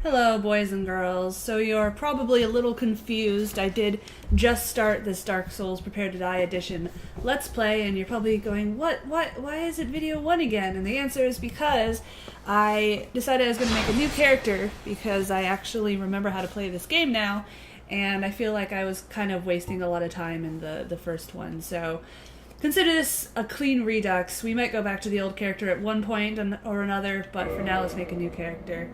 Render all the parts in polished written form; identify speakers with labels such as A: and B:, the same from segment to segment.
A: Hello, boys and girls. So you're probably a little confused. I did just start this Dark Souls Prepare to Die edition Let's Play, and you're probably going, why is it video 1 again? And the answer is because I decided I was going to make a new character, because I actually remember how to play this game now, and I feel like I was kind of wasting a lot of time in the first one. So consider this a clean redux. We might go back to the old character at one point or another, but for now let's make a new character.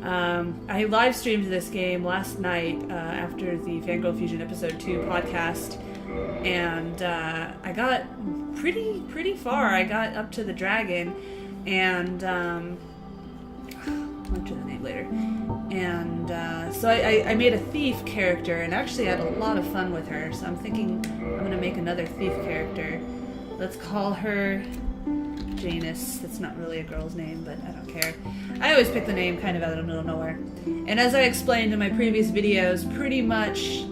A: I live streamed this game last night after the Fangirl Fusion Episode 2 podcast, and I got pretty far. I got up to the dragon, and I'll enter the name later. And so I made a thief character, and actually had a lot of fun with her. So I'm thinking I'm gonna make another thief character. Let's call her Janice. That's not really a girl's name, but I don't care. I always pick the name kind of out of the middle of nowhere. And as I explained in my previous videos, pretty much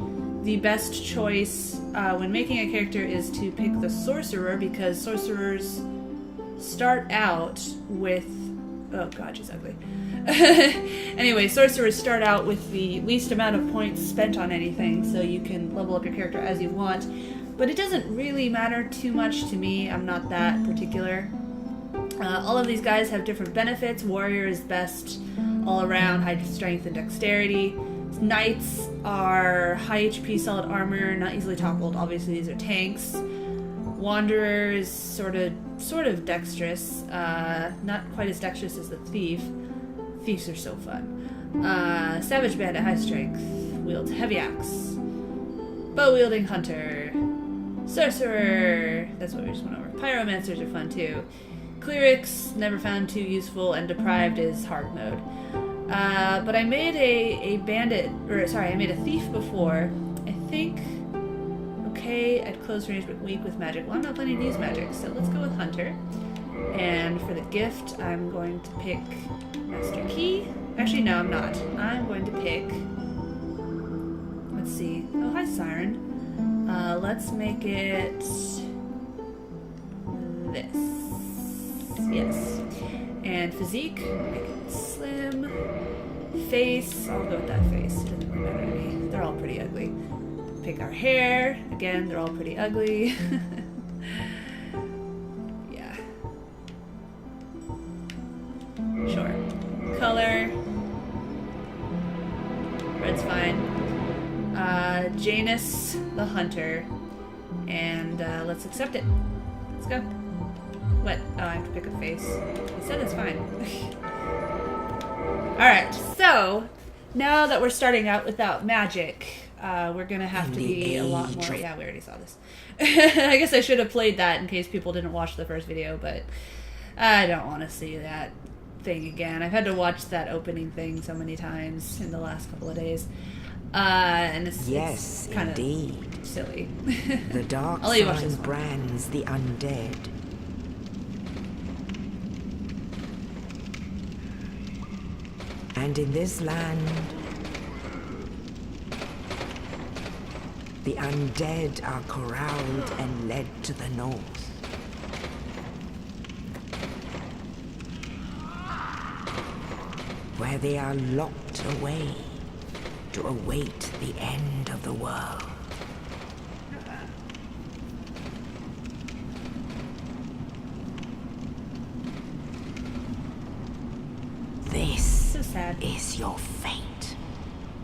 A: the best choice when making a character is to pick the sorcerer, because sorcerers start out with... Oh god, she's ugly. Anyway, sorcerers start out with the least amount of points spent on anything, so you can level up your character as you want. But it doesn't really matter too much to me. I'm not that particular. All of these guys have different benefits. Warrior is best all around, high strength and dexterity. Knights are high HP, solid armor, not easily toppled. Obviously these are tanks. Wanderer is sort of dexterous. Not quite as dexterous as the thief. Thieves are so fun. Savage bandit, high strength, wields heavy axe. Bow wielding hunter. Sorcerer, that's what we just went over. Pyromancers are fun too. Clerics, never found too useful, and deprived is hard mode. But I made a bandit, or sorry, I made a thief before. I think okay at close range but weak with magic. Well, I'm not planning to use magic, so let's go with hunter. And for the gift, I'm going to pick Master Key. Actually, no, I'm not. I'm going to pick, let's see. Oh, hi, Siren. Let's make it this. Yes. And physique, make it slim. Face, I'll go with that face. It doesn't really matter to me. They're all pretty ugly. Pick our hair. Again, they're all pretty ugly. Yeah. Sure. Color. Red's fine. Janus the Hunter. And let's accept it. Let's go. What? Oh, I have to pick a face. It said it's fine. Alright, so now that we're starting out without magic, we're gonna have to be a lot more... Yeah, we already saw this. I guess I should have played that in case people didn't watch the first video, but I don't want to see that thing again. I've had to watch that opening thing so many times in the last couple of days. And it's kind of silly.
B: The dark sign brands the undead. And in this land, the undead are corralled and led to the north. Where they are locked away to await the end of the world. This is your fate.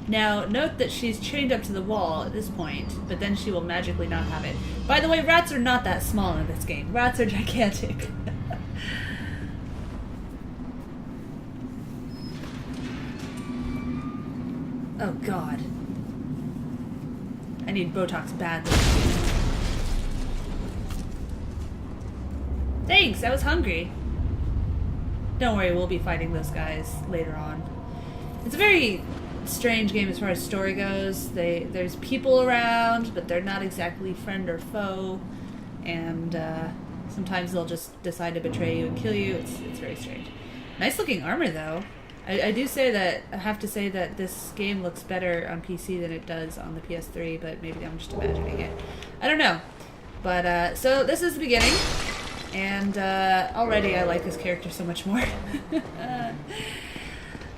A: Now, note that she's chained up to the wall at this point, but then she will magically not have it. By the way, rats are not that small in this game. Rats are gigantic. Oh god. I need Botox badly. Thanks, I was hungry. Don't worry, we'll be fighting those guys later on. It's a very strange game as far as story goes. There's people around, but they're not exactly friend or foe. And sometimes they'll just decide to betray you and kill you. It's very strange. Nice looking armor though. I do say that, I have to say that this game looks better on PC than it does on the PS3, but maybe I'm just imagining it. I don't know. But, so this is the beginning. And already I like this character so much more.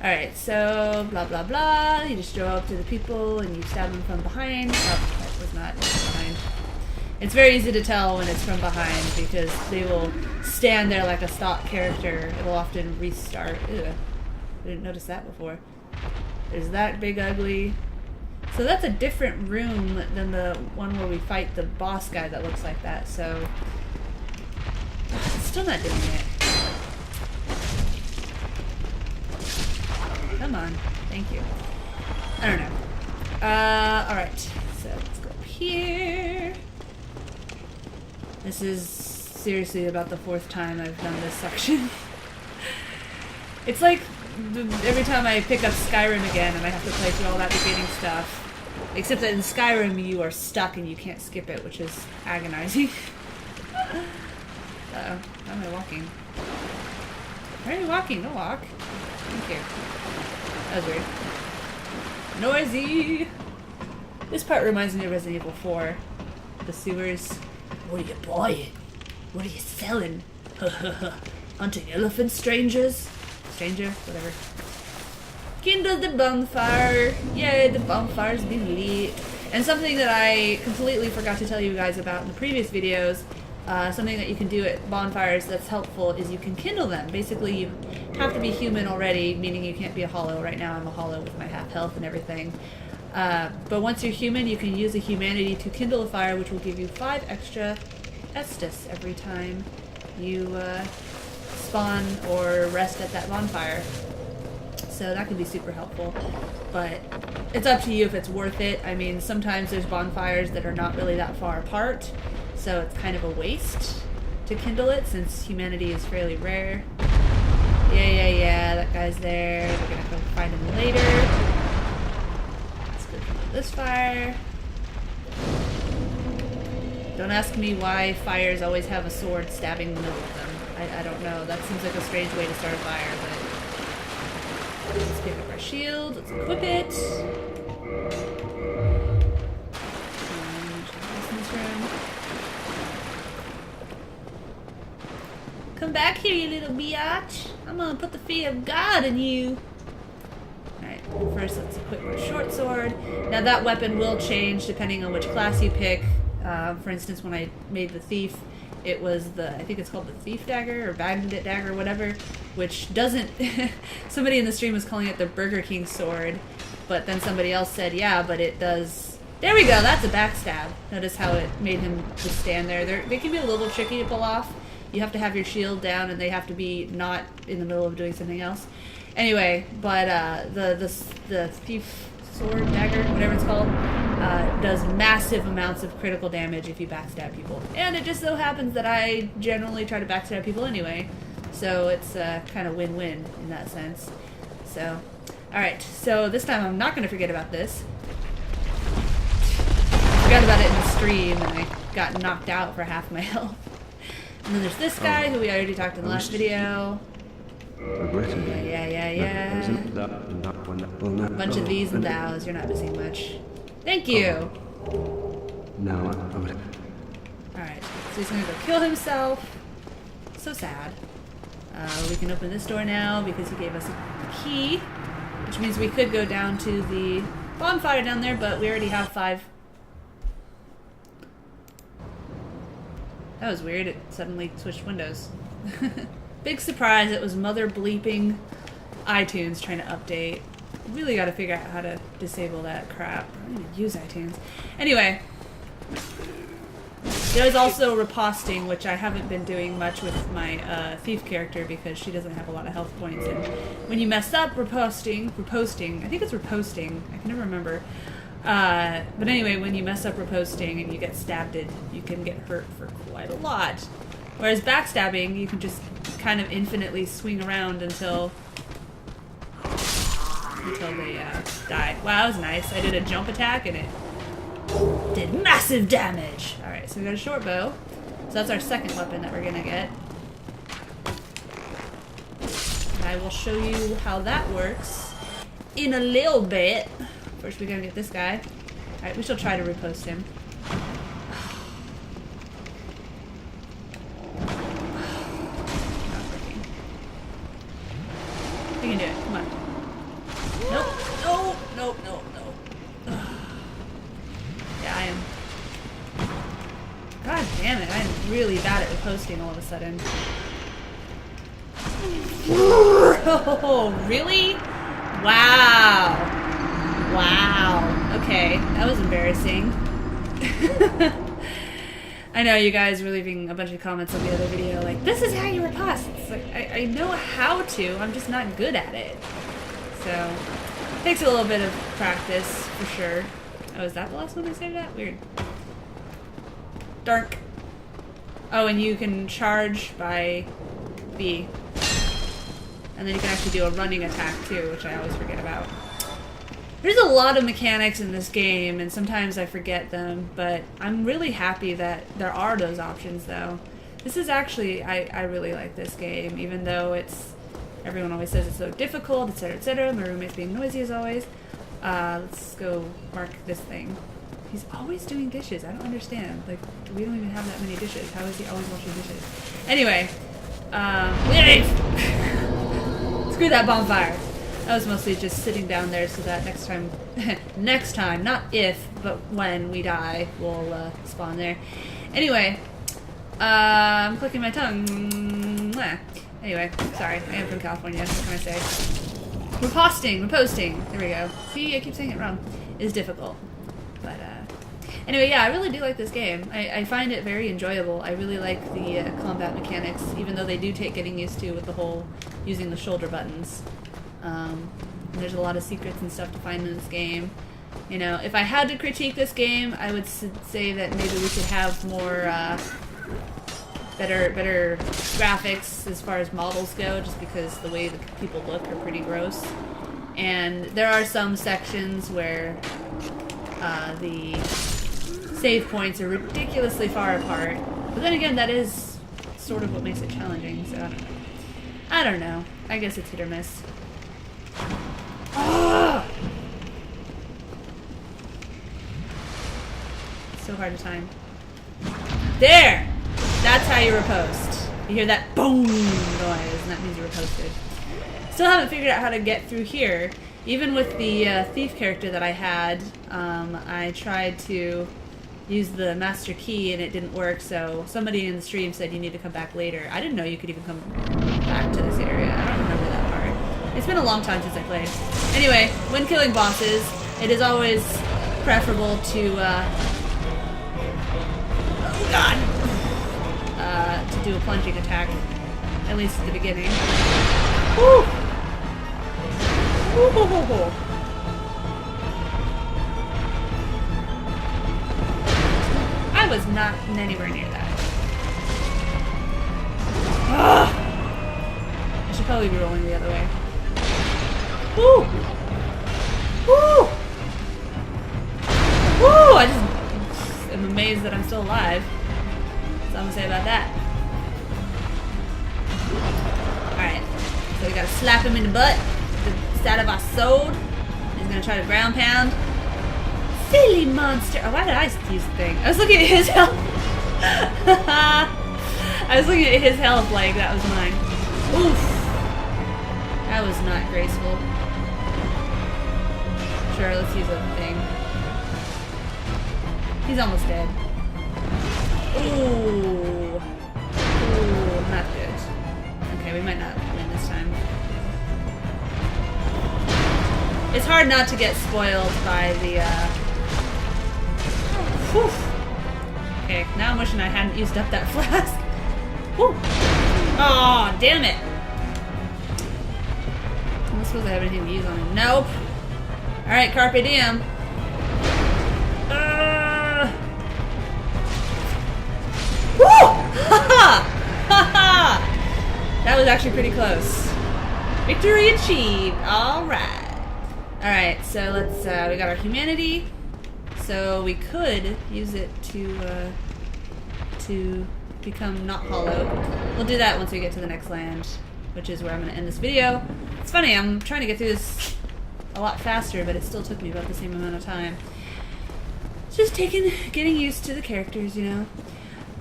A: Alright, so blah blah blah. You just go up to the people and you stab them from behind. Oh, that was not behind. It's very easy to tell when it's from behind because they will stand there like a stock character. It'll often restart. Ew. I didn't notice that before. There's that big ugly. So that's a different room than the one where we fight the boss guy that looks like that, so... Still not doing it. Come on. Thank you. I don't know. Alright. So let's go up here. This is seriously about the 4th time I've done this section. It's like every time I pick up Skyrim again and I have to play through all that beginning stuff. Except that in Skyrim you are stuck and you can't skip it, which is agonizing. Uh-oh. How am I walking? Where are you walking? Don't walk. Thank you. That was weird. Noisy! This part reminds me of Resident Evil 4. The sewers. What are you buying? What are you selling? Hunting elephant strangers? Stranger? Whatever. Kindle the bonfire! Yay, the bonfire's been lit. And something that I completely forgot to tell you guys about in the previous videos, something that you can do at bonfires that's helpful is you can kindle them. Basically, you have to be human already, meaning you can't be a hollow. Right now I'm a hollow with my half health and everything. But once you're human, you can use a humanity to kindle a fire, which will give you 5 extra Estus every time you spawn or rest at that bonfire. So that can be super helpful, but it's up to you if it's worth it. I mean, sometimes there's bonfires that are not really that far apart, so it's kind of a waste to kindle it since humanity is fairly rare. Yeah, that guy's there. We're gonna go find him later. Let's go kindle this fire. Don't ask me why fires always have a sword stabbing the middle of them. I don't know. That seems like a strange way to start a fire, but... Let's pick up our shield. Let's equip it. Come back here, you little biatch. I'm gonna put the fear of God in you. Alright, first let's equip our short sword. Now that weapon will change depending on which class you pick. For instance, when I made the thief, it was the, I think it's called the thief dagger or bandit dagger, whatever, which doesn't, somebody in the stream was calling it the Burger King sword, but then somebody else said, yeah, but it does, there we go, that's a backstab. Notice how it made him just stand there. They can be a little tricky to pull off. You have to have your shield down and they have to be not in the middle of doing something else. Anyway, but the thief sword, dagger, whatever it's called, does massive amounts of critical damage if you backstab people. And it just so happens that I generally try to backstab people anyway, so it's kind of win-win in that sense. So, alright, so this time I'm not going to forget about this. I forgot about it in the stream and I got knocked out for half my health. And then there's this guy who we already talked in the last video. Yeah. Bunch of these and thous. You're not missing much. Thank you.
C: No,
A: Alright, so he's gonna go kill himself. So sad. We can open this door now because he gave us a key, which means we could go down to the bonfire down there, but we already have 5. That was weird. It suddenly switched windows. Big surprise, it was mother bleeping iTunes trying to update. Really gotta figure out how to disable that crap. I don't even use iTunes. Anyway. There's also riposting, which I haven't been doing much with my thief character because she doesn't have a lot of health points. And when you mess up riposting, I think it's riposting, I can never remember. But anyway, when you mess up riposting and you get stabbed, you can get hurt for quite a lot. Whereas backstabbing, you can just kind of infinitely swing around until they die. Wow, that was nice. I did a jump attack and it did massive damage. Alright, so we got a short bow. So that's our second weapon that we're gonna get. And I will show you how that works in a little bit. First we gotta get this guy. Alright, we shall try to repost him. Not working. We can do it, come on. Nope. No. Nope. Nope. Nope. Yeah, I am. God damn it! I'm really bad at posting all of a sudden. Oh, really? Wow. Wow. Okay, that was embarrassing. I know you guys were leaving a bunch of comments on the other video like, this is how you riposte. It's like, I know how to, I'm just not good at it. So, it takes a little bit of practice, for sure. Oh, is that the last one I saved that? Weird. Dark. Oh, and you can charge by B. And then you can actually do a running attack too, which I always forget about. There's a lot of mechanics in this game, and sometimes I forget them, but I'm really happy that there are those options, though. This is actually, I really like this game, even though it's, everyone always says it's so difficult, etc., etc. My roommate's being noisy as always. Let's go mark this thing. He's always doing dishes. I don't understand. Like, we don't even have that many dishes. How is he always washing dishes? Anyway, leave! Screw that bonfire. I was mostly just sitting down there so that next time, not if, but when we die, we'll spawn there. Anyway, I'm clicking my tongue. Mwah. Anyway, sorry, I am from California, what can I say? Riposting. There we go. See, I keep saying it wrong. Is difficult. But, anyway, yeah, I really do like this game. I find it very enjoyable. I really like the combat mechanics, even though they do take getting used to with the whole using the shoulder buttons. There's a lot of secrets and stuff to find in this game. You know, if I had to critique this game, I would say that maybe we should have more, better graphics as far as models go, just because the way the people look are pretty gross. And there are some sections where, the save points are ridiculously far apart. But then again, that is sort of what makes it challenging, so I don't know. I guess it's hit or miss. Ah! So hard to time. There! That's how you riposte. You hear that boom noise, and that means you riposted. Still haven't figured out how to get through here. Even with the thief character that I had, I tried to use the master key and it didn't work, so somebody in the stream said you need to come back later. I didn't know you could even come back to this area. I don't remember that part. It's been a long time since I played. Anyway, when killing bosses, it is always preferable to, oh god! To do a plunging attack. At least at the beginning. Woo! Woo hoo hoo hoo. I was not anywhere near that. Ugh! I should probably be rolling the other way. Woo! Woo! Woo! I just am amazed that I'm still alive. That's all I'm gonna say about that. Alright, so we gotta slap him in the butt with the side of our sword. He's gonna try to ground pound. Silly monster! Oh, why did I use the thing? I was looking at his health. I was looking at his health like that was mine. Oof! That was not graceful. Sure, let's use a thing. He's almost dead. Ooh. Ooh, not good. Okay, we might not win this time. It's hard not to get spoiled by the, whew. Okay, now I'm wishing I hadn't used up that flask. Whew. Oh, damn it. I'm not supposed to have anything to use on him. Nope. Alright, carpe diem. Woo! Ha-ha! Ha-ha! That was actually pretty close. Victory achieved. Alright. Alright, so let's, we got our humanity. So we could use it to become not hollow. We'll do that once we get to the next land, which is where I'm going to end this video. It's funny, I'm trying to get through this a lot faster, but it still took me about the same amount of time. It's just getting used to the characters, you know.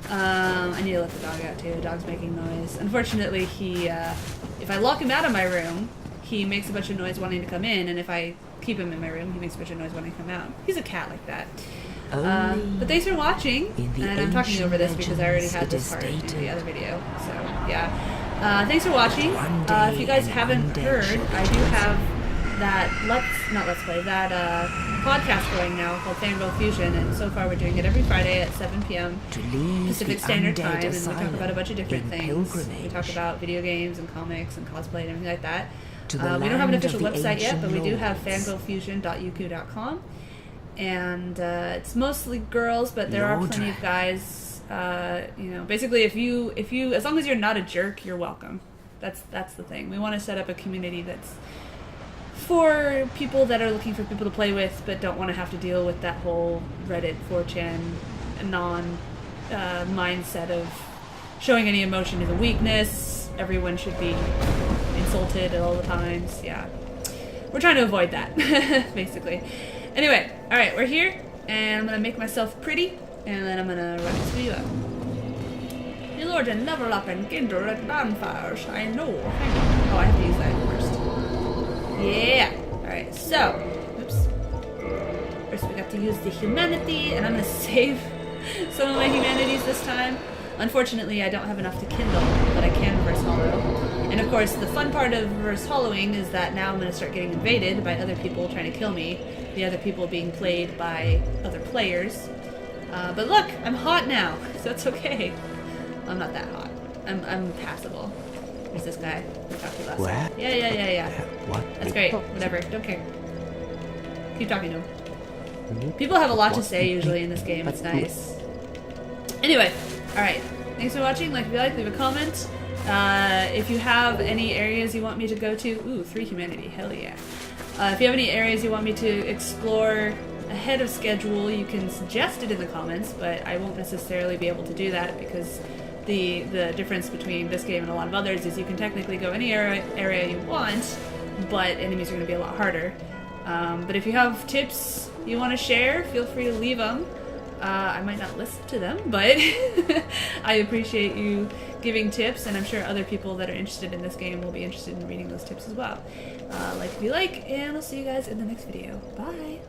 A: I need to let the dog out too. The dog's making noise. Unfortunately, he, if I lock him out of my room, he makes a bunch of noise wanting to come in, and if I keep him in my room, he makes a bunch of noise wanting to come out. He's a cat like that. But thanks for watching, and I'm talking over this because I already had this part in the other video, so yeah. Thanks for watching. If you guys haven't heard, I do have that podcast going now called Fangirl Fusion, and so far we're doing it every Friday at 7 p.m. Pacific Standard Time, and we talk about a bunch of different things. We talk about video games and comics and cosplay and everything like that. We don't have an official website yet, but we do have fangirlfusion.yuku.com, and it's mostly girls, but there are plenty of guys. You know, basically, if you, as long as you're not a jerk, you're welcome. That's the thing. We want to set up a community that's for people that are looking for people to play with, but don't want to have to deal with that whole Reddit, 4chan, mindset of showing any emotion is a weakness. Everyone should be insulted at all the times. Yeah, we're trying to avoid that, basically. Anyway, all right, we're here, and I'm gonna make myself pretty, and then I'm gonna wrap this video up. You lord and level up and kindle at bonfires. I know. Oh, I have to use that first. Yeah. Alright, so, oops. First we got to use the humanity, and I'm going to save some of my humanities this time. Unfortunately, I don't have enough to kindle, but I can reverse hollow. And of course, the fun part of reverse hollowing is that now I'm going to start getting invaded by other people trying to kill me. The other people being played by other players. But look, I'm hot now, so it's okay. I'm not that hot. I'm passable. There's this guy we talked to last time. Yeah.
C: What?
A: That's great. Whatever. Don't care. Keep talking to him. People have a lot to say usually in this game. It's nice. Anyway, alright. Thanks for watching. Like if you like, leave a comment. If you have any areas you want me to go to... Ooh, 3 humanity. Hell yeah. If you have any areas you want me to explore ahead of schedule, you can suggest it in the comments, but I won't necessarily be able to do that because the difference between this game and a lot of others is you can technically go any area you want, but enemies are going to be a lot harder. But if you have tips you want to share, feel free to leave them. I might not listen to them, but I appreciate you giving tips, and I'm sure other people that are interested in this game will be interested in reading those tips as well. Like if you like, and I'll see you guys in the next video. Bye!